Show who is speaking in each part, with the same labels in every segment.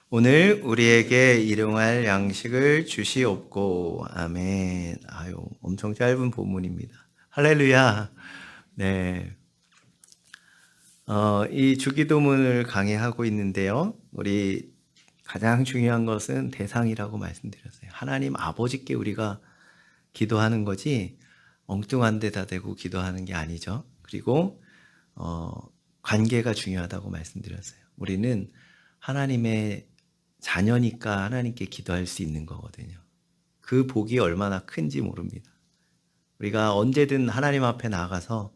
Speaker 1: 오늘 우리에게 일용할 양식을 주시옵고. 아멘. 아유, 엄청 짧은 본문입니다. 할렐루야. 네. 이 주기도문을 강의하고 있는데요. 우리 가장 중요한 것은 대상이라고 말씀드렸어요. 하나님 아버지께 우리가 기도하는 거지 엉뚱한 데다 대고 기도하는 게 아니죠. 그리고 관계가 중요하다고 말씀드렸어요. 우리는 하나님의 자녀니까 하나님께 기도할 수 있는 거거든요. 그 복이 얼마나 큰지 모릅니다. 우리가 언제든 하나님 앞에 나가서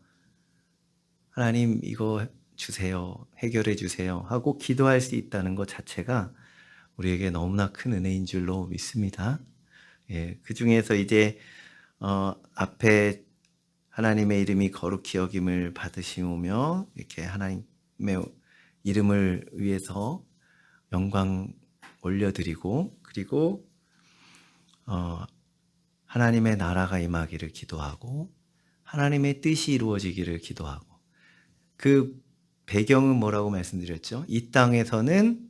Speaker 1: 하나님 이거 주세요, 해결해 주세요 하고 기도할 수 있다는 것 자체가 우리에게 너무나 큰 은혜인 줄로 믿습니다. 예, 그 중에서 이제 앞에 하나님의 이름이 거룩히 여김을 받으시오며 이렇게 하나님의 이름을 위해서 영광 올려드리고, 그리고 하나님의 나라가 임하기를 기도하고 하나님의 뜻이 이루어지기를 기도하고, 그 배경은 뭐라고 말씀드렸죠? 이 땅에서는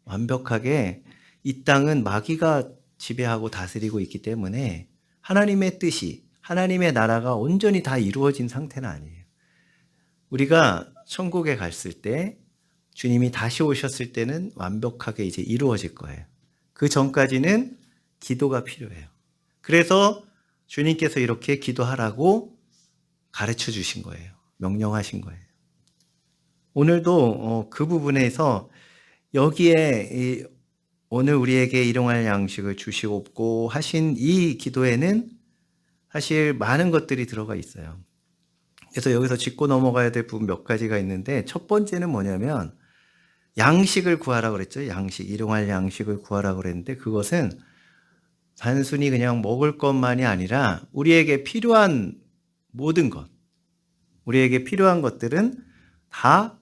Speaker 1: 완벽하게, 이 땅은 마귀가 지배하고 다스리고 있기 때문에 하나님의 뜻이, 하나님의 나라가 온전히 다 이루어진 상태는 아니에요. 우리가 천국에 갔을 때, 주님이 다시 오셨을 때는 완벽하게 이제 이루어질 거예요. 그 전까지는 기도가 필요해요. 그래서 주님께서 이렇게 기도하라고 가르쳐 주신 거예요. 명령하신 거예요. 오늘도 그 부분에서 여기에 오늘 우리에게 일용할 양식을 주시옵고 하신 이 기도에는 사실 많은 것들이 들어가 있어요. 그래서 여기서 짚고 넘어가야 될 부분 몇 가지가 있는데, 첫 번째는 뭐냐면 양식을 구하라고 그랬죠. 양식, 일용할 양식을 구하라고 그랬는데, 그것은 단순히 그냥 먹을 것만이 아니라 우리에게 필요한 모든 것, 우리에게 필요한 것들은 다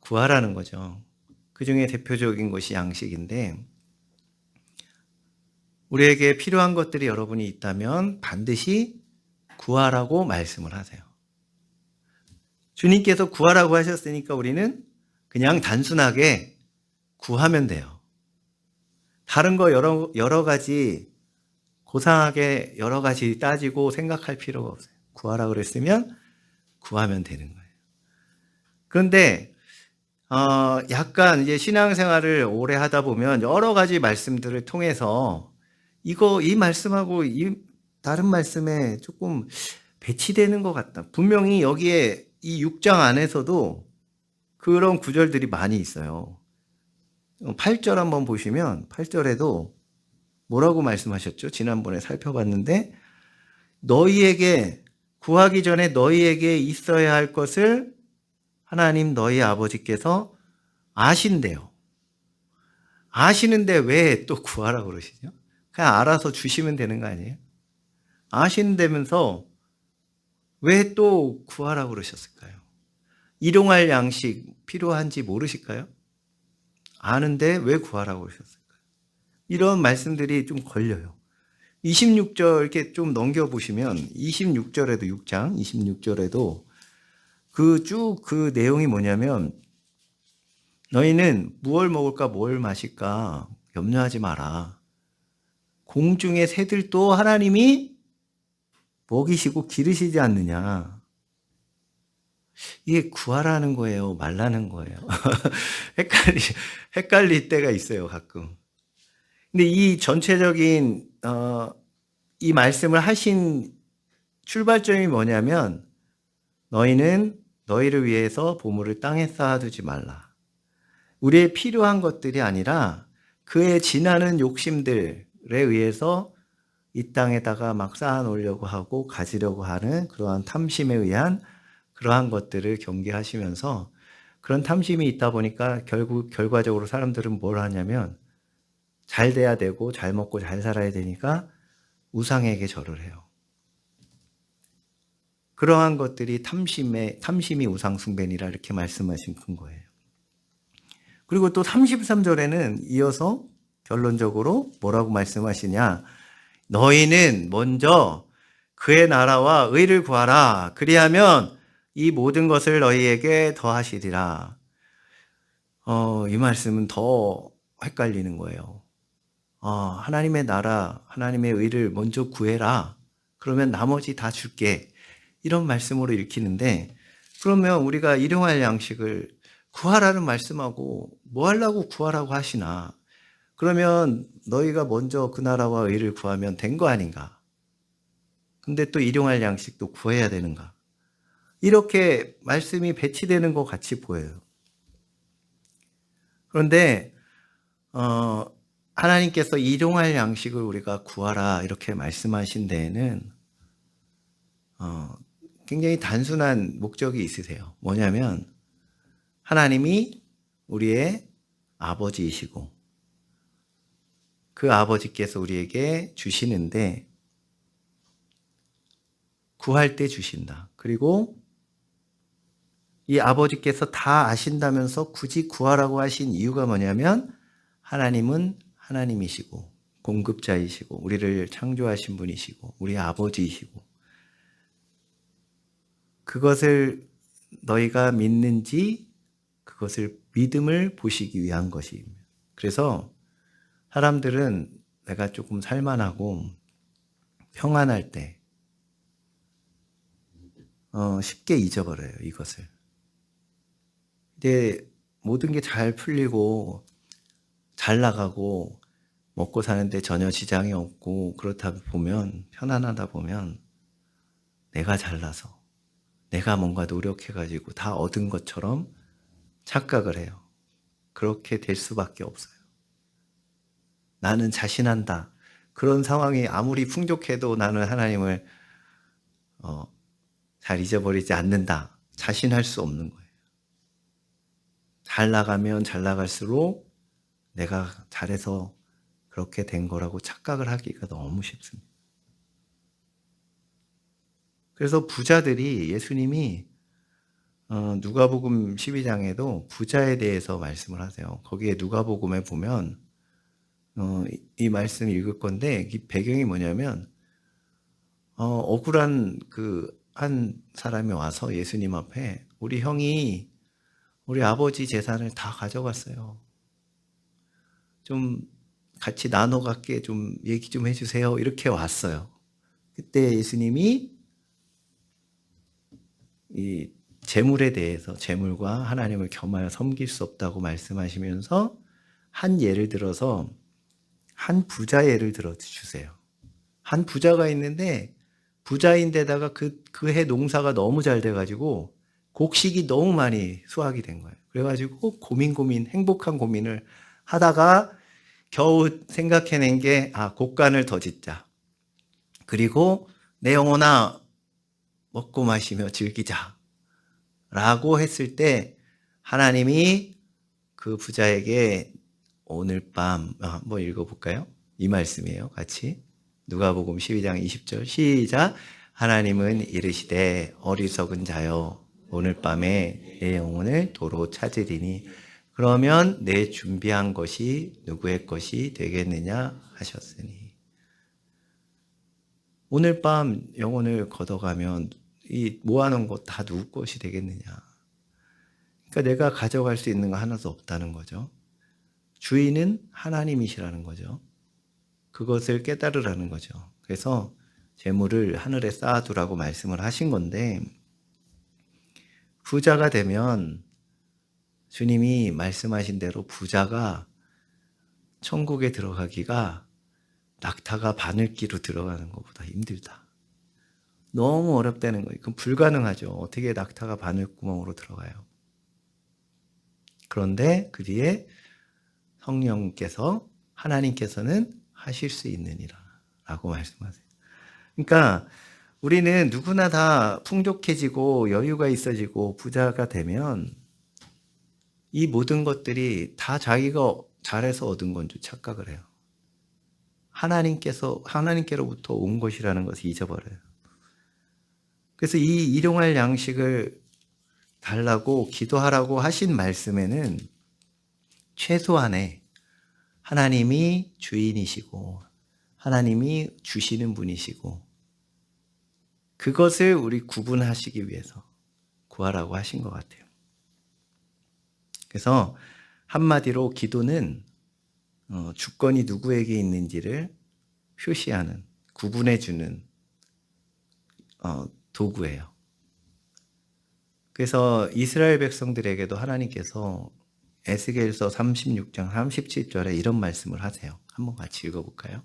Speaker 1: 구하라는 거죠. 그 중에 대표적인 것이 양식인데, 우리에게 필요한 것들이 여러분이 있다면 반드시 구하라고 말씀을 하세요. 주님께서 구하라고 하셨으니까 우리는 그냥 단순하게 구하면 돼요. 다른 거 여러 가지 고상하게 여러 가지 따지고 생각할 필요가 없어요. 구하라고 그랬으면 구하면 되는 거예요. 그런데 약간 이제 신앙생활을 오래 하다 보면 여러 가지 말씀들을 통해서 이 말씀하고 이 다른 말씀에 조금 배치되는 것 같다. 분명히 여기에 이 6장 안에서도 그런 구절들이 많이 있어요. 8절 한번 보시면 8절에도 뭐라고 말씀하셨죠? 지난번에 살펴봤는데, 너희에게 구하기 전에 너희에게 있어야 할 것을 하나님 너희 아버지께서 아신대요. 아시는데 왜 또 구하라고 그러시죠? 그냥 알아서 주시면 되는 거 아니에요? 아신다면서 왜 또 구하라고 그러셨을까요? 일용할 양식 필요한지 모르실까요? 아는데 왜 구하라고 그러셨을까요? 이런 말씀들이 좀 걸려요. 26절 이렇게 좀 넘겨보시면 26절에도 6장 26절에도 그 내용이 뭐냐면, 너희는 무엇을 먹을까 뭘 마실까 염려하지 마라. 공중의 새들도 하나님이 먹이시고 기르시지 않느냐. 이게 구하라는 거예요, 말라는 거예요? 헷갈릴 때가 있어요, 가끔. 근데 이 전체적인 이 말씀을 하신 출발점이 뭐냐면, 너희는 너희를 위해서 보물을 땅에 쌓아두지 말라. 우리의 필요한 것들이 아니라 그의 지나는 욕심들에 의해서 이 땅에다가 막 쌓아놓으려고 하고 가지려고 하는 그러한 탐심에 의한 그러한 것들을 경계하시면서, 그런 탐심이 있다 보니까 결과적으로 사람들은 뭘 하냐면 잘 돼야 되고 잘 먹고 잘 살아야 되니까 우상에게 절을 해요. 그러한 것들이 탐심이 우상 숭배니라 이렇게 말씀하신 거예요. 그리고 또 33절에는 이어서 결론적으로 뭐라고 말씀하시냐? 너희는 먼저 그의 나라와 의를 구하라. 그리하면 이 모든 것을 너희에게 더하시리라. 이 말씀은 더 헷갈리는 거예요. 하나님의 나라, 하나님의 의를 먼저 구해라. 그러면 나머지 다 줄게. 이런 말씀으로 읽히는데, 그러면 우리가 일용할 양식을 구하라는 말씀하고 뭐 하려고 구하라고 하시나? 그러면 너희가 먼저 그 나라와 의를 구하면 된 거 아닌가? 근데 또 일용할 양식도 구해야 되는가? 이렇게 말씀이 배치되는 것 같이 보여요. 그런데 하나님께서 일용할 양식을 우리가 구하라 이렇게 말씀하신 데에는 굉장히 단순한 목적이 있으세요. 뭐냐면 하나님이 우리의 아버지이시고 그 아버지께서 우리에게 주시는데 구할 때 주신다. 그리고 이 아버지께서 다 아신다면서 굳이 구하라고 하신 이유가 뭐냐면 하나님은 하나님이시고 공급자이시고 우리를 창조하신 분이시고 우리 아버지이시고 그것을 너희가 믿는지 그것을 믿음을 보시기 위한 것입니다. 그래서 사람들은 내가 조금 살만하고 평안할 때 쉽게 잊어버려요, 이것을. 근데 모든 게 잘 풀리고 잘 나가고 먹고 사는데 전혀 지장이 없고 그렇다 보면 편안하다 보면 내가 잘나서 내가 뭔가 노력해가지고 다 얻은 것처럼 착각을 해요. 그렇게 될 수밖에 없어요. 나는 자신한다. 그런 상황이 아무리 풍족해도 나는 하나님을 잘 잊어버리지 않는다. 자신할 수 없는 거예요. 잘 나가면 잘 나갈수록 내가 잘해서 그렇게 된 거라고 착각을 하기가 너무 쉽습니다. 그래서 부자들이 예수님이 누가복음 12장에도 부자에 대해서 말씀을 하세요. 거기에 누가복음에 보면 이 말씀 읽을 건데 이 배경이 뭐냐면 억울한 그 한 사람이 와서 예수님 앞에 우리 형이 우리 아버지 재산을 다 가져갔어요. 좀 같이 나눠 갖게 좀 얘기 좀 해주세요. 이렇게 왔어요. 그때 예수님이 이 재물에 대해서 재물과 하나님을 겸하여 섬길 수 없다고 말씀하시면서 한 예를 들어서 한 부자 예를 들어 주세요. 한 부자가 있는데 부자인데다가 그 해 농사가 너무 잘 돼가지고 곡식이 너무 많이 수확이 된 거예요. 그래가지고 고민 행복한 고민을 하다가 겨우 생각해낸 게 곡간을 더 짓자. 그리고 내 영혼아 먹고 마시며 즐기자 라고 했을 때 하나님이 그 부자에게 오늘 밤 한번 읽어볼까요? 이 말씀이에요. 같이 누가복음 12장 20절 시작. 하나님은 이르시되 어리석은 자여 오늘 밤에 내 영혼을 도로 찾으리니 그러면 내 준비한 것이 누구의 것이 되겠느냐 하셨으니 오늘 밤 영혼을 걷어가면 이 모아놓은 것 다 누구 것이 되겠느냐. 그러니까 내가 가져갈 수 있는 거 하나도 없다는 거죠. 주인은 하나님이시라는 거죠. 그것을 깨달으라는 거죠. 그래서 재물을 하늘에 쌓아두라고 말씀을 하신 건데 부자가 되면 주님이 말씀하신 대로 부자가 천국에 들어가기가 낙타가 바늘기로 들어가는 것보다 힘들다. 너무 어렵다는 거예요. 그건 불가능하죠. 어떻게 낙타가 바늘구멍으로 들어가요. 그런데 그 뒤에 성령께서 하나님께서는 하실 수 있느니라 라고 말씀하세요. 그러니까 우리는 누구나 다 풍족해지고 여유가 있어지고 부자가 되면 이 모든 것들이 다 자기가 잘해서 얻은 건 줄 착각을 해요. 하나님께로부터 온 것이라는 것을 잊어버려요. 그래서 이 일용할 양식을 달라고 기도하라고 하신 말씀에는 최소한의 하나님이 주인이시고 하나님이 주시는 분이시고 그것을 우리 구분하시기 위해서 구하라고 하신 것 같아요. 그래서 한마디로 기도는 주권이 누구에게 있는지를 표시하는, 구분해주는 도구예요. 그래서 이스라엘 백성들에게도 하나님께서 에스겔서 36장 37절에 이런 말씀을 하세요. 한번 같이 읽어볼까요?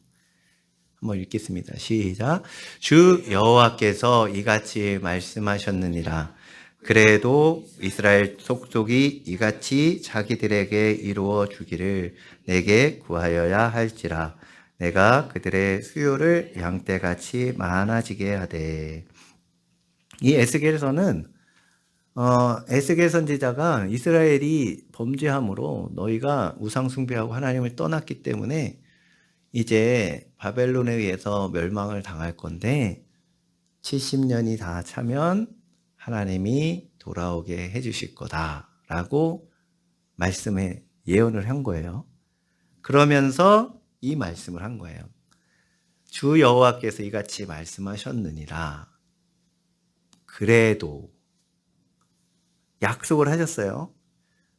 Speaker 1: 한번 읽겠습니다. 시작. 주 여호와께서 이같이 말씀하셨느니라. 그래도 이스라엘 속속이 이같이 자기들에게 이루어 주기를 내게 구하여야 할지라. 내가 그들의 수요를 양떼같이 많아지게 하되. 이 에스겔서는 에스겔 선지자가 이스라엘이 범죄함으로 너희가 우상 숭배하고 하나님을 떠났기 때문에 이제 바벨론에 의해서 멸망을 당할 건데 70년이 다 차면 하나님이 돌아오게 해주실 거다라고 말씀에 예언을 한 거예요. 그러면서 이 말씀을 한 거예요. 주 여호와께서 이같이 말씀하셨느니라. 그래도 약속을 하셨어요.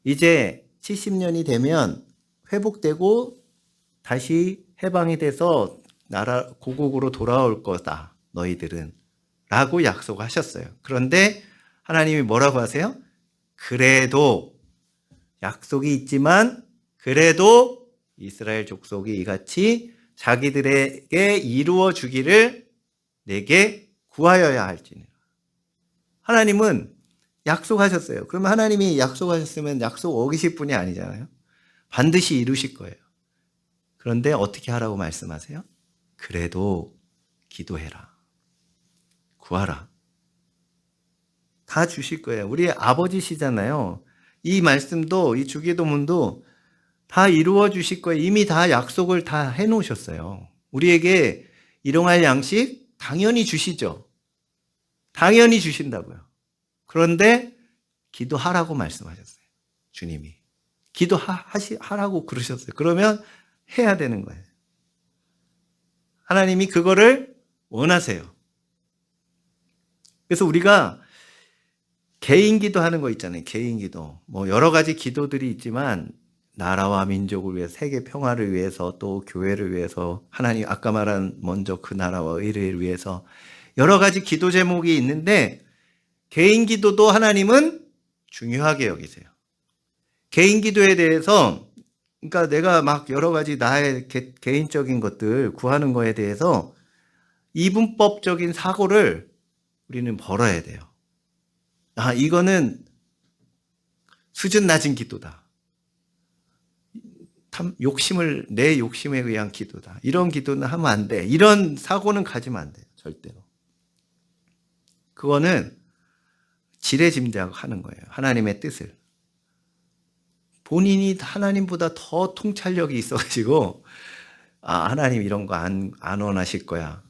Speaker 1: 이제 70년이 되면 회복되고 다시 해방이 돼서 나라 고국으로 돌아올 거다 너희들은 라고 약속하셨어요. 그런데 하나님이 뭐라고 하세요? 그래도 약속이 있지만 그래도 이스라엘 족속이 이같이 자기들에게 이루어 주기를 내게 구하여야 할지니라. 하나님은 약속하셨어요. 그러면 하나님이 약속하셨으면 약속 어기실 분이 아니잖아요. 반드시 이루실 거예요. 그런데 어떻게 하라고 말씀하세요? 그래도 기도해라. 구하라. 다 주실 거예요. 우리 아버지시잖아요. 이 말씀도, 이 주기도문도 다 이루어 주실 거예요. 이미 다 약속을 다 해놓으셨어요. 우리에게 일용할 양식 당연히 주시죠. 당연히 주신다고요. 그런데 기도하라고 말씀하셨어요. 주님이. 기도하라고 그러셨어요. 그러면 해야 되는 거예요. 하나님이 그거를 원하세요. 그래서 우리가 개인 기도하는 거 있잖아요. 개인 기도. 뭐 여러 가지 기도들이 있지만 나라와 민족을 위해서, 세계 평화를 위해서, 또 교회를 위해서, 하나님 아까 말한 먼저 그 나라와 의를 위해서 여러 가지 기도 제목이 있는데 개인 기도도 하나님은 중요하게 여기세요. 개인 기도에 대해서 그러니까 내가 막 여러 가지 나의 개인적인 것들 구하는 거에 대해서 이분법적인 사고를 우리는 벌어야 돼요. 아, 이거는 수준 낮은 기도다. 내 욕심에 의한 기도다. 이런 기도는 하면 안 돼. 이런 사고는 가지면 안 돼요. 절대로. 그거는 지레짐작하는 거예요. 하나님의 뜻을. 본인이 하나님보다 더 통찰력이 있어가지고 하나님 이런 거 안 원하실 거야.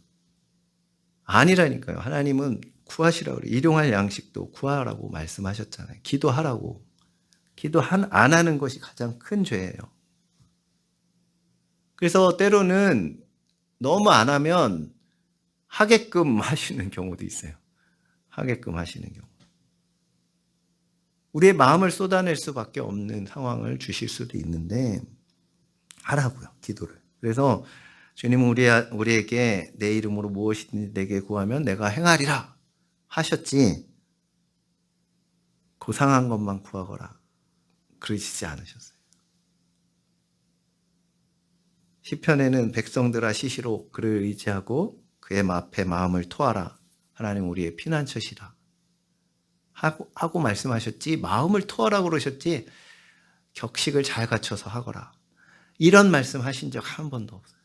Speaker 1: 아니라니까요. 하나님은 구하시라고 그래요. 일용할 양식도 구하라고 말씀하셨잖아요. 기도하라고. 기도 안 하는 것이 가장 큰 죄예요. 그래서 때로는 너무 안 하면 하게끔 하시는 경우도 있어요. 하게끔 하시는 경우. 우리의 마음을 쏟아낼 수밖에 없는 상황을 주실 수도 있는데 하라고요. 기도를. 그래서 주님은 우리에게 내 이름으로 무엇이든지 내게 구하면 내가 행하리라 하셨지 고상한 것만 구하거라 그러시지 않으셨어요. 시편에는 백성들아 시시로 그를 의지하고 그의 앞에 마음을 토하라. 하나님 우리의 피난처시라. 하고 말씀하셨지 마음을 토하라고 그러셨지 격식을 잘 갖춰서 하거라. 이런 말씀 하신 적 한 번도 없어요.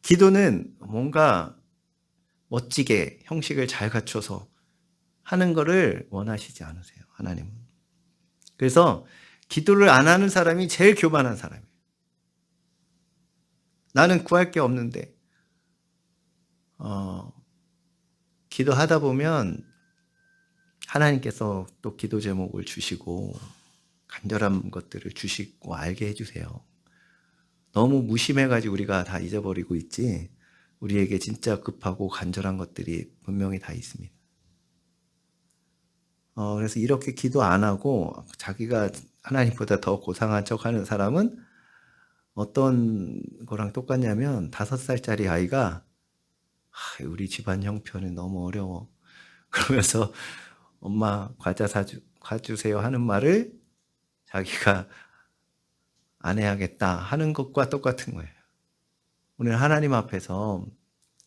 Speaker 1: 기도는 뭔가 멋지게 형식을 잘 갖춰서 하는 거를 원하시지 않으세요. 하나님은. 그래서 기도를 안 하는 사람이 제일 교만한 사람이에요. 나는 구할 게 없는데 기도하다 보면 하나님께서 또 기도 제목을 주시고 간절한 것들을 주시고 알게 해주세요. 너무 무심해가지고 우리가 다 잊어버리고 있지 우리에게 진짜 급하고 간절한 것들이 분명히 다 있습니다. 그래서 이렇게 기도 안 하고 자기가 하나님보다 더 고상한 척 하는 사람은 어떤 거랑 똑같냐면 5살짜리 아이가 우리 집안 형편이 너무 어려워. 그러면서 엄마 과자 사주세요 하는 말을 자기가 안 해야겠다 하는 것과 똑같은 거예요. 우리는 하나님 앞에서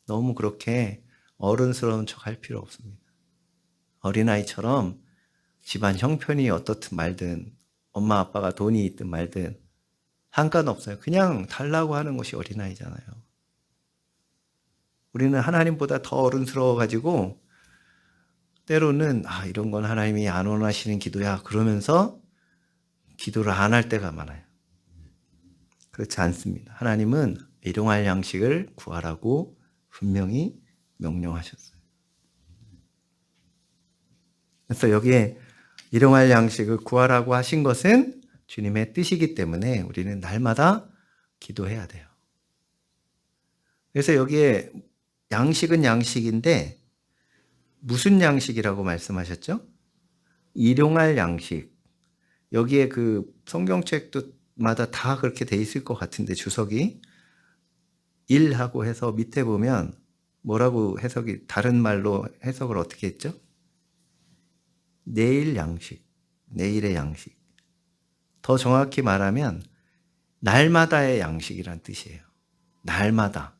Speaker 1: 너무 그렇게 어른스러운 척 할 필요 없습니다. 어린아이처럼 집안 형편이 어떻든 말든 엄마 아빠가 돈이 있든 말든 상관없어요. 그냥 달라고 하는 것이 어린아이잖아요. 우리는 하나님보다 더 어른스러워가지고 때로는 이런 건 하나님이 안 원하시는 기도야 그러면서 기도를 안 할 때가 많아요. 그렇지 않습니다. 하나님은 일용할 양식을 구하라고 분명히 명령하셨어요. 그래서 여기에 일용할 양식을 구하라고 하신 것은 주님의 뜻이기 때문에 우리는 날마다 기도해야 돼요. 그래서 여기에 양식은 양식인데 무슨 양식이라고 말씀하셨죠? 일용할 양식. 여기에 그 성경책마다 다 그렇게 돼 있을 것 같은데 주석이 일하고 해서 밑에 보면 뭐라고 해석이 다른 말로 해석을 어떻게 했죠? 내일 양식, 내일의 양식. 더 정확히 말하면 날마다의 양식이란 뜻이에요. 날마다.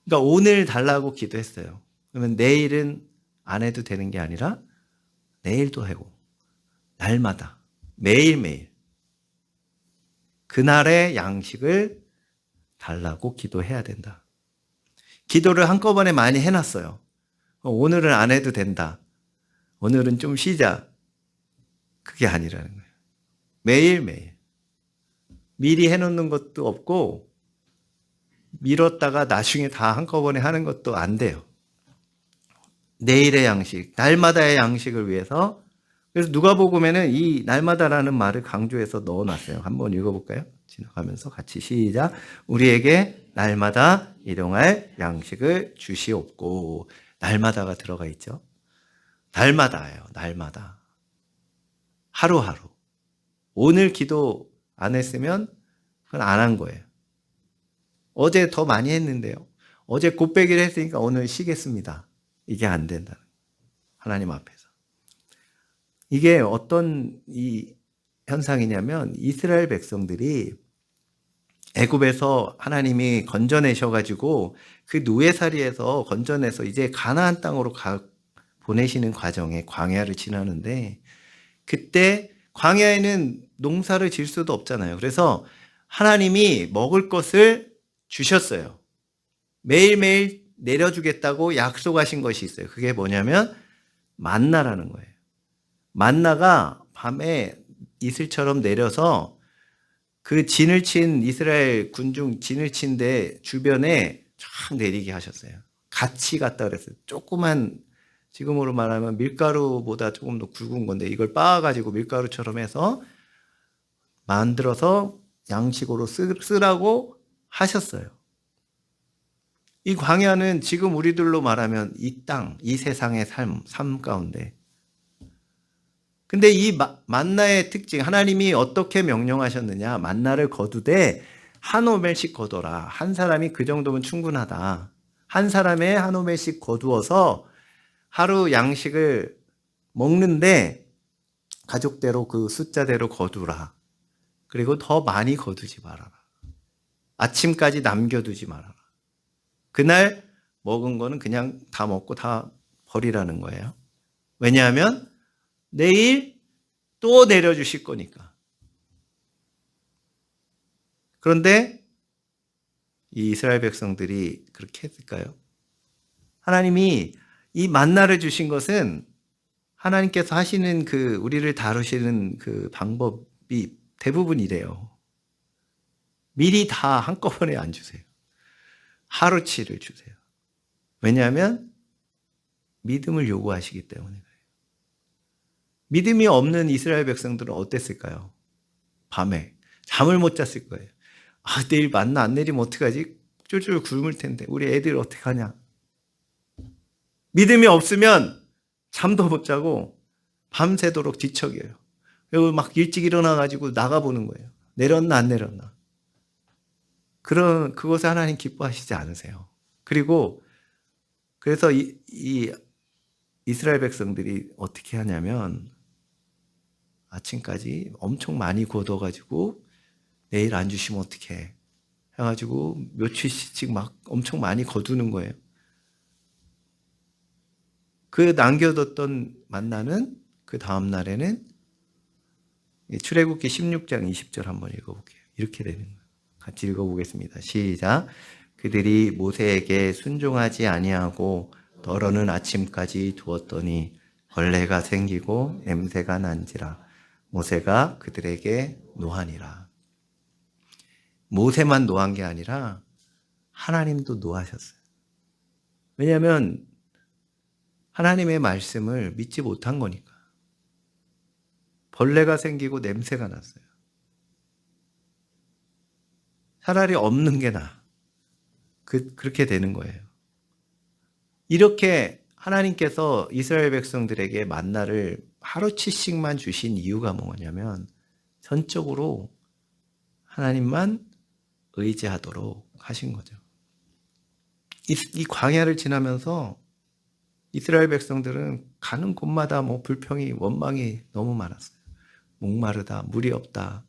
Speaker 1: 그러니까 오늘 달라고 기도했어요. 그러면 내일은 안 해도 되는 게 아니라 내일도 하고 날마다 매일매일 그날의 양식을 달라고 기도해야 된다. 기도를 한꺼번에 많이 해놨어요. 오늘은 안 해도 된다. 오늘은 좀 쉬자. 그게 아니라는 거예요. 매일매일. 미리 해놓는 것도 없고 미뤘다가 나중에 다 한꺼번에 하는 것도 안 돼요. 내일의 양식, 날마다의 양식을 위해서. 그래서 누가복음에는 이 날마다라는 말을 강조해서 넣어놨어요. 한번 읽어볼까요? 지나가면서 같이 시작. 우리에게 날마다 일용할 양식을 주시옵고. 날마다가 들어가 있죠. 날마다예요. 날마다. 하루하루. 오늘 기도 안 했으면 그건 안 한 거예요. 어제 더 많이 했는데요. 어제 곱빼기를 했으니까 오늘 쉬겠습니다. 이게 안 된다는 거예요. 하나님 앞에서. 이게 어떤 이 현상이냐면 이스라엘 백성들이 애굽에서 하나님이 건져내셔가지고 그 노예살이에서 건져내서 이제 가나안 땅으로 보내시는 과정에 광야를 지나는데 그때 광야에는 농사를 지을 수도 없잖아요. 그래서 하나님이 먹을 것을 주셨어요. 매일매일 내려주겠다고 약속하신 것이 있어요. 그게 뭐냐면 만나라는 거예요. 만나가 밤에 이슬처럼 내려서 그 진을 친 이스라엘 군중 진을 친데 주변에 쫙 내리게 하셨어요. 같이 갔다 그랬어요. 조그만 지금으로 말하면 밀가루보다 조금 더 굵은 건데 이걸 빻아가지고 밀가루처럼 해서 만들어서 양식으로 쓰라고 하셨어요. 이 광야는 지금 우리들로 말하면 이 땅, 이 세상의 삶 가운데. 근데 이 만나의 특징, 하나님이 어떻게 명령하셨느냐. 만나를 거두되 한 오멜씩 거둬라. 한 사람이 그 정도면 충분하다. 한 사람의 한 오멜씩 거두어서 하루 양식을 먹는데 가족대로 그 숫자대로 거두라. 그리고 더 많이 거두지 말아라. 아침까지 남겨두지 말아라. 그날 먹은 거는 그냥 다 먹고 다 버리라는 거예요. 왜냐하면 내일 또 내려주실 거니까. 그런데 이 이스라엘 백성들이 그렇게 했을까요? 하나님이 이 만나를 주신 것은 하나님께서 하시는 그 우리를 다루시는 그 방법이 대부분 이래요. 미리 다 한꺼번에 안 주세요. 하루치를 주세요. 왜냐하면 믿음을 요구하시기 때문에 그래요. 믿음이 없는 이스라엘 백성들은 어땠을까요? 밤에 잠을 못 잤을 거예요. 내일 만나 안 내리면 어떡하지? 쫄쫄 굶을 텐데 우리 애들 어떡하냐? 믿음이 없으면 잠도 못 자고 밤새도록 뒤척여요. 그리고 막 일찍 일어나가지고 나가보는 거예요. 내렸나 안 내렸나. 그것을 하나님 기뻐하시지 않으세요. 그리고 그래서 이 이스라엘 백성들이 어떻게 하냐면 아침까지 엄청 많이 거둬가지고 내일 안 주시면 어떡해 해가지고 며칠씩 막 엄청 많이 거두는 거예요. 그 남겨뒀던 만나는 그 다음 날에는 출애굽기 16장 20절 한번 읽어볼게요. 이렇게 되는 거예요. 같이 읽어보겠습니다. 시작. 그들이 모세에게 순종하지 아니하고 더러는 아침까지 두었더니 벌레가 생기고 냄새가 난지라 모세가 그들에게 노하니라. 모세만 노한 게 아니라 하나님도 노하셨어요. 왜냐하면 하나님의 말씀을 믿지 못한 거니까. 벌레가 생기고 냄새가 났어요. 차라리 없는 게 나아. 그렇게 되는 거예요. 이렇게 하나님께서 이스라엘 백성들에게 만나를 하루치씩만 주신 이유가 뭐냐면 전적으로 하나님만 의지하도록 하신 거죠. 이 광야를 지나면서 이스라엘 백성들은 가는 곳마다 불평이, 원망이 너무 많았어요. 목마르다, 물이 없다.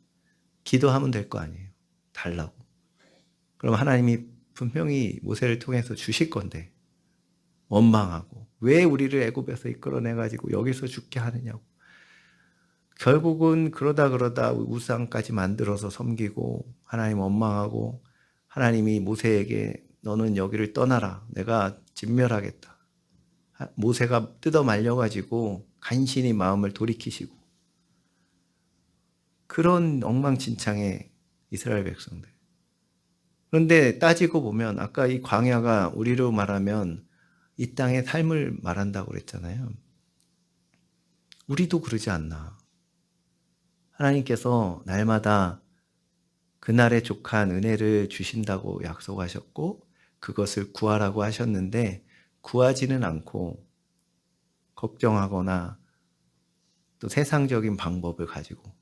Speaker 1: 기도하면 될 거 아니에요. 달라고. 그럼 하나님이 분명히 모세를 통해서 주실 건데 원망하고 왜 우리를 애굽에서 이끌어내가지고 여기서 죽게 하느냐고. 결국은 그러다 우상까지 만들어서 섬기고 하나님 원망하고 하나님이 모세에게 너는 여기를 떠나라. 내가 진멸하겠다. 모세가 뜯어 말려가지고 간신히 마음을 돌이키시고 그런 엉망진창의 이스라엘 백성들. 그런데 따지고 보면 아까 이 광야가 우리로 말하면 이 땅의 삶을 말한다고 그랬잖아요. 우리도 그러지 않나. 하나님께서 날마다 그날에 족한 은혜를 주신다고 약속하셨고 그것을 구하라고 하셨는데 구하지는 않고 걱정하거나 또 세상적인 방법을 가지고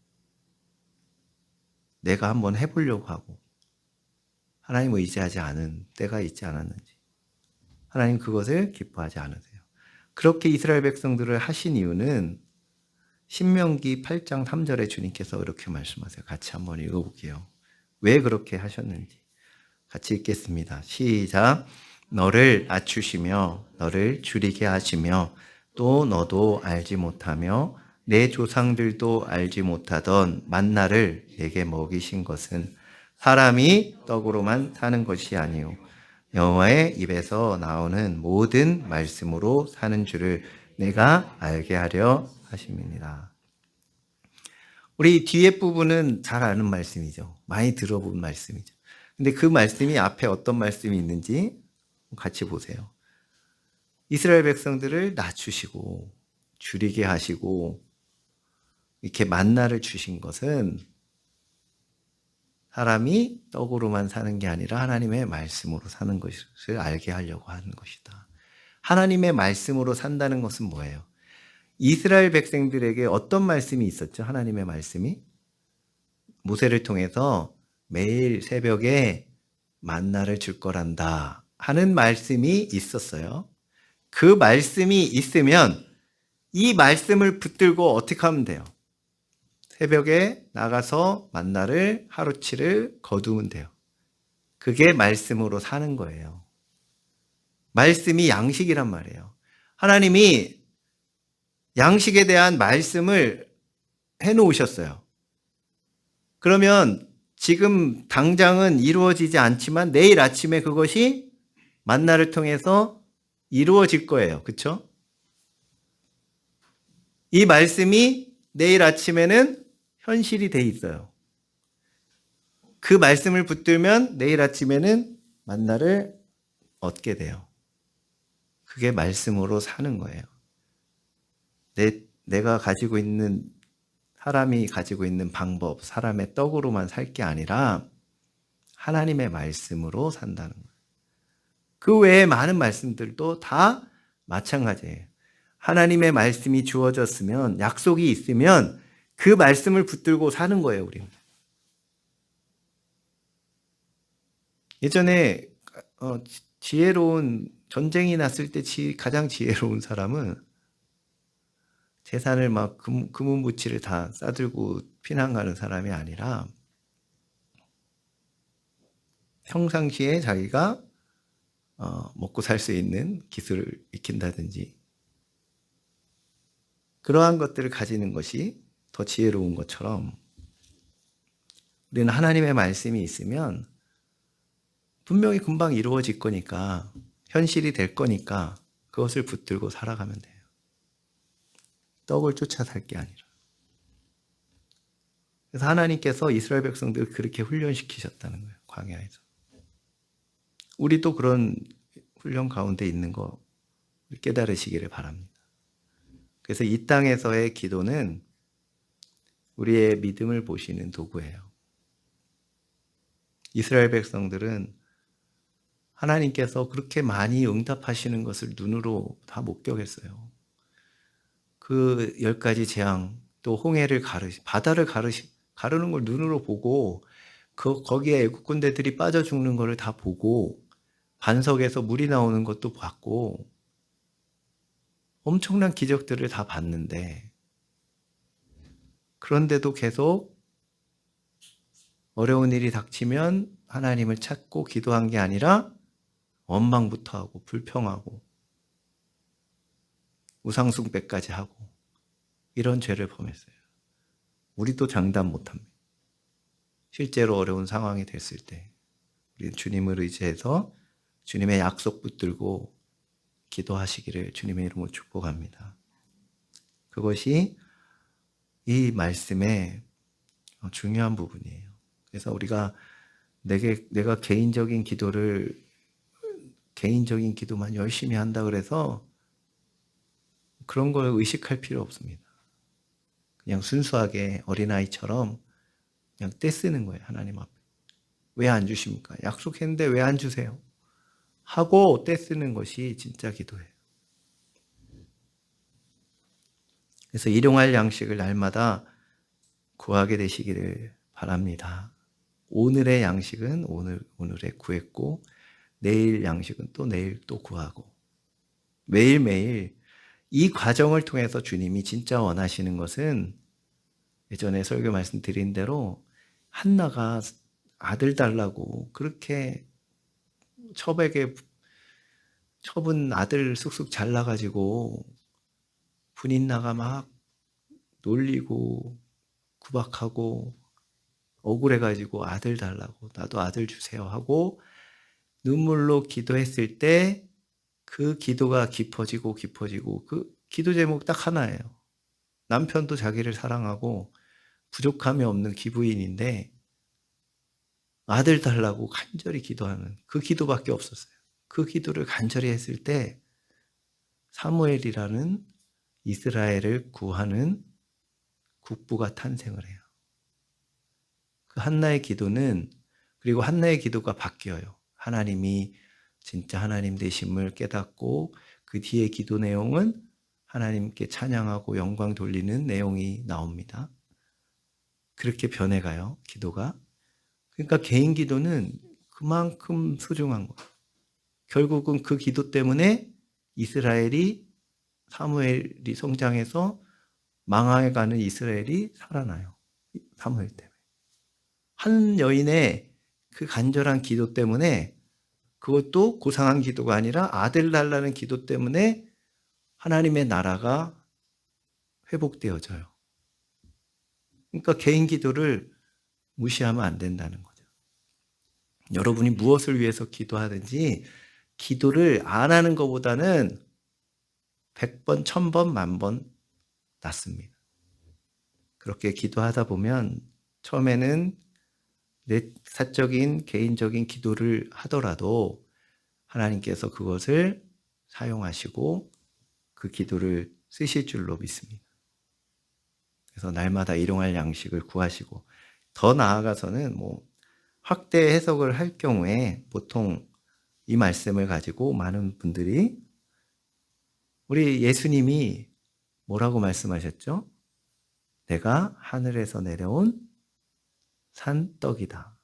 Speaker 1: 내가 한번 해보려고 하고 하나님을 의지하지 않은 때가 있지 않았는지 하나님 그것을 기뻐하지 않으세요. 그렇게 이스라엘 백성들을 하신 이유는 신명기 8장 3절에 주님께서 이렇게 말씀하세요. 같이 한번 읽어볼게요. 왜 그렇게 하셨는지 같이 읽겠습니다. 시작. 너를 낮추시며 너를 줄이게 하시며 또 너도 알지 못하며 내 조상들도 알지 못하던 만나를 내게 먹이신 것은 사람이 떡으로만 사는 것이 아니요 여호와의 입에서 나오는 모든 말씀으로 사는 줄을 내가 알게 하려 하심이니라. 우리 뒤에 부분은 잘 아는 말씀이죠. 많이 들어본 말씀이죠. 근데 그 말씀이 앞에 어떤 말씀이 있는지 같이 보세요. 이스라엘 백성들을 낮추시고 줄이게 하시고 이렇게 만나를 주신 것은 사람이 떡으로만 사는 게 아니라 하나님의 말씀으로 사는 것을 알게 하려고 하는 것이다. 하나님의 말씀으로 산다는 것은 뭐예요? 이스라엘 백성들에게 어떤 말씀이 있었죠? 하나님의 말씀이 모세를 통해서 매일 새벽에 만나를 줄 거란다 하는 말씀이 있었어요. 그 말씀이 있으면 이 말씀을 붙들고 어떻게 하면 돼요? 새벽에 나가서 만나를 하루치를 거두면 돼요. 그게 말씀으로 사는 거예요. 말씀이 양식이란 말이에요. 하나님이 양식에 대한 말씀을 해놓으셨어요. 그러면 지금 당장은 이루어지지 않지만 내일 아침에 그것이 만나를 통해서 이루어질 거예요. 그렇죠? 이 말씀이 내일 아침에는 현실이 돼 있어요. 그 말씀을 붙들면 내일 아침에는 만나를 얻게 돼요. 그게 말씀으로 사는 거예요. 내가 가지고 있는 사람이 가지고 있는 방법, 사람의 떡으로만 살 게 아니라 하나님의 말씀으로 산다는 거예요. 그 외에 많은 말씀들도 다 마찬가지예요. 하나님의 말씀이 주어졌으면, 약속이 있으면 그 말씀을 붙들고 사는 거예요, 우리는. 예전에 지혜로운 전쟁이 났을 때 가장 지혜로운 사람은 재산을 막 금은부치를 다 싸들고 피난 가는 사람이 아니라 평상시에 자기가 먹고 살 수 있는 기술을 익힌다든지 그러한 것들을 가지는 것이 더 지혜로운 것처럼 우리는 하나님의 말씀이 있으면 분명히 금방 이루어질 거니까 현실이 될 거니까 그것을 붙들고 살아가면 돼요. 떡을 쫓아 살 게 아니라. 그래서 하나님께서 이스라엘 백성들을 그렇게 훈련시키셨다는 거예요. 광야에서. 우리도 그런 훈련 가운데 있는 거 깨달으시기를 바랍니다. 그래서 이 땅에서의 기도는 우리의 믿음을 보시는 도구예요. 이스라엘 백성들은 하나님께서 그렇게 많이 응답하시는 것을 눈으로 다 목격했어요. 그 10가지 재앙, 또 홍해를 바다를 가르는 걸 눈으로 보고 거기에 애국 군대들이 빠져 죽는 것을 다 보고 반석에서 물이 나오는 것도 봤고 엄청난 기적들을 다 봤는데 그런데도 계속 어려운 일이 닥치면 하나님을 찾고 기도한 게 아니라 원망부터 하고 불평하고 우상숭배까지 하고 이런 죄를 범했어요. 우리도 장담 못합니다. 실제로 어려운 상황이 됐을 때 우리는 주님을 의지해서 주님의 약속 붙들고 기도하시기를 주님의 이름으로 축복합니다. 그것이 이 말씀의 중요한 부분이에요. 그래서 우리가 내가 개인적인 기도만 열심히 한다 그래서 그런 걸 의식할 필요 없습니다. 그냥 순수하게 어린아이처럼 그냥 떼쓰는 거예요. 하나님 앞에. 왜 안 주십니까? 약속했는데 왜 안 주세요? 하고 떼쓰는 것이 진짜 기도예요. 그래서 일용할 양식을 날마다 구하게 되시기를 바랍니다. 오늘의 양식은 오늘에 구했고 내일 양식은 또 내일 또 구하고 매일매일 이 과정을 통해서 주님이 진짜 원하시는 것은 예전에 설교 말씀드린 대로 한나가 아들 달라고 그렇게 첩은 아들 쑥쑥 잘나가지고 분인나가 막 놀리고 구박하고 억울해가지고 아들 달라고 나도 아들 주세요 하고 눈물로 기도했을 때 그 기도가 깊어지고 그 기도 제목 딱 하나예요. 남편도 자기를 사랑하고 부족함이 없는 기부인인데 아들 달라고 간절히 기도하는 그 기도밖에 없었어요. 그 기도를 간절히 했을 때 사무엘이라는 이스라엘을 구하는 국부가 탄생을 해요. 그 한나의 기도는 그리고 한나의 기도가 바뀌어요. 하나님이 진짜 하나님 되심을 깨닫고 그 뒤에 기도 내용은 하나님께 찬양하고 영광 돌리는 내용이 나옵니다. 그렇게 변해가요, 기도가. 그러니까 개인 기도는 그만큼 소중한 거예요. 결국은 그 기도 때문에 사무엘이 성장해서 망해가는 이스라엘이 살아나요. 사무엘 때문에. 한 여인의 그 간절한 기도 때문에 그것도 고상한 기도가 아니라 아들 달라는 기도 때문에 하나님의 나라가 회복되어져요. 그러니까 개인 기도를 무시하면 안 된다는 거죠. 여러분이 무엇을 위해서 기도하든지 기도를 안 하는 것보다는 100번, 1000번, 10,000번 낫습니다. 그렇게 기도하다 보면 처음에는 내 사적인 개인적인 기도를 하더라도 하나님께서 그것을 사용하시고 그 기도를 쓰실 줄로 믿습니다. 그래서 날마다 일용할 양식을 구하시고 더 나아가서는 확대 해석을 할 경우에 보통 이 말씀을 가지고 많은 분들이 우리 예수님이 뭐라고 말씀하셨죠? 내가 하늘에서 내려온 산떡이다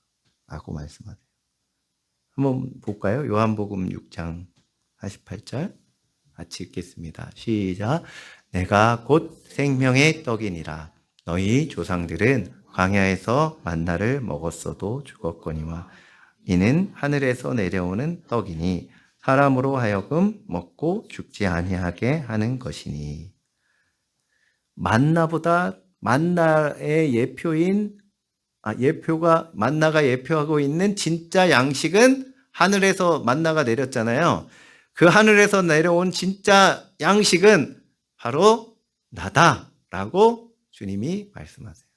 Speaker 1: 라고 말씀하세요. 한번 볼까요? 요한복음 6장 48절 같이 읽겠습니다. 시작. 내가 곧 생명의 떡이니라. 너희 조상들은 광야에서 만나를 먹었어도 죽었거니와 이는 하늘에서 내려오는 떡이니 사람으로 하여금 먹고 죽지 아니하게 하는 것이니. 만나의 예표인 만나가 예표하고 있는 진짜 양식은 하늘에서 만나가 내렸잖아요. 그 하늘에서 내려온 진짜 양식은 바로 나다라고 주님이 말씀하세요.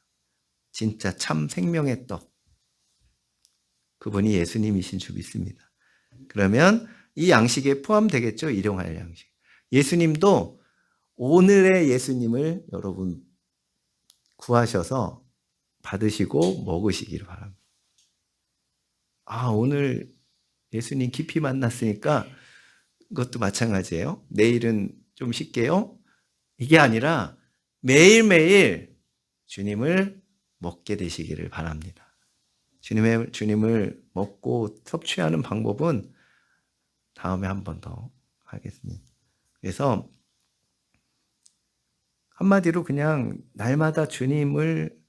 Speaker 1: 진짜 참 생명의 떡. 그분이 예수님이신 줄 믿습니다. 그러면 이 양식에 포함되겠죠? 일용할 양식. 예수님도 오늘의 예수님을 여러분 구하셔서 받으시고 먹으시기를 바랍니다. 오늘 예수님 깊이 만났으니까 그것도 마찬가지예요. 내일은 좀 쉴게요. 이게 아니라 매일매일 주님을 먹게 되시기를 바랍니다. 주님을 먹고 섭취하는 방법은 다음에 한 번 더 하겠습니다. 그래서 한마디로 그냥 날마다 주님을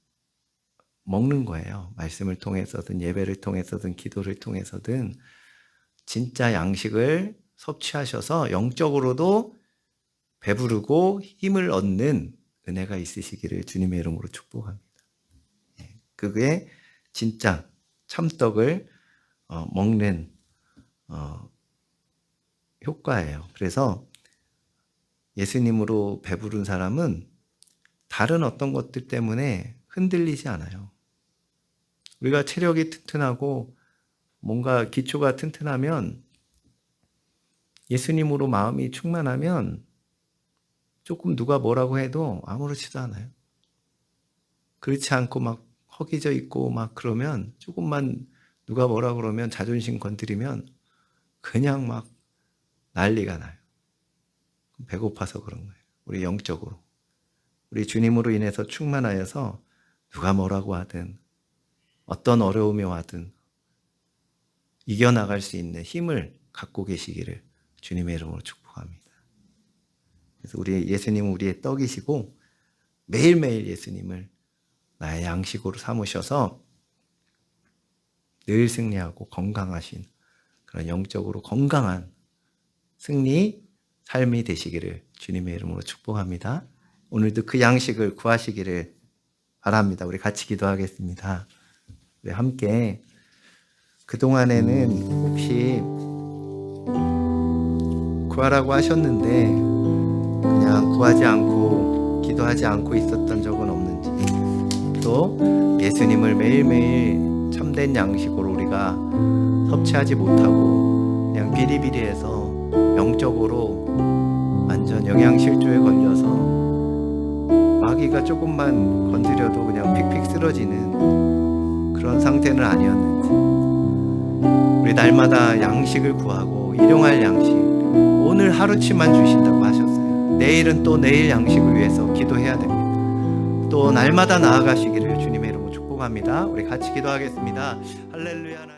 Speaker 1: 먹는 거예요. 말씀을 통해서든 예배를 통해서든 기도를 통해서든 진짜 양식을 섭취하셔서 영적으로도 배부르고 힘을 얻는 은혜가 있으시기를 주님의 이름으로 축복합니다. 그게 진짜 참떡을 먹는 효과예요. 그래서 예수님으로 배부른 사람은 다른 어떤 것들 때문에 흔들리지 않아요. 우리가 체력이 튼튼하고 뭔가 기초가 튼튼하면 예수님으로 마음이 충만하면 조금 누가 뭐라고 해도 아무렇지도 않아요. 그렇지 않고 막 허기져 있고 막 그러면 조금만 누가 뭐라 그러면 자존심 건드리면 그냥 막 난리가 나요. 배고파서 그런 거예요. 우리 영적으로. 우리 주님으로 인해서 충만하여서 누가 뭐라고 하든 어떤 어려움이 와든 이겨나갈 수 있는 힘을 갖고 계시기를 주님의 이름으로 축복합니다. 그래서 우리 예수님은 우리의 떡이시고 매일매일 예수님을 나의 양식으로 삼으셔서 늘 승리하고 건강하신 그런 영적으로 건강한 승리, 삶이 되시기를 주님의 이름으로 축복합니다. 오늘도 그 양식을 구하시기를 바랍니다. 우리 같이 기도하겠습니다. 우리 함께 그동안에는 혹시 구하라고 하셨는데 그냥 구하지 않고 기도하지 않고 있었던 적은 없는지, 또 예수님을 매일매일 참된 양식으로 우리가 섭취하지 못하고 그냥 비리비리해서 영적으로 완전 영양실조에 걸려서 마귀가 조금만 건드려도 그냥 픽픽 쓰러지는 그런 상태는 아니었는지, 우리 날마다 양식을 구하고 일용할 양식, 오늘 하루치만 주신다고 하셨어요. 내일은 또 내일 양식을 위해서 기도해야 됩니다. 또 날마다 나아가시기를 주님의 이름으로 축복합니다. 우리 같이 기도하겠습니다. 할렐루야.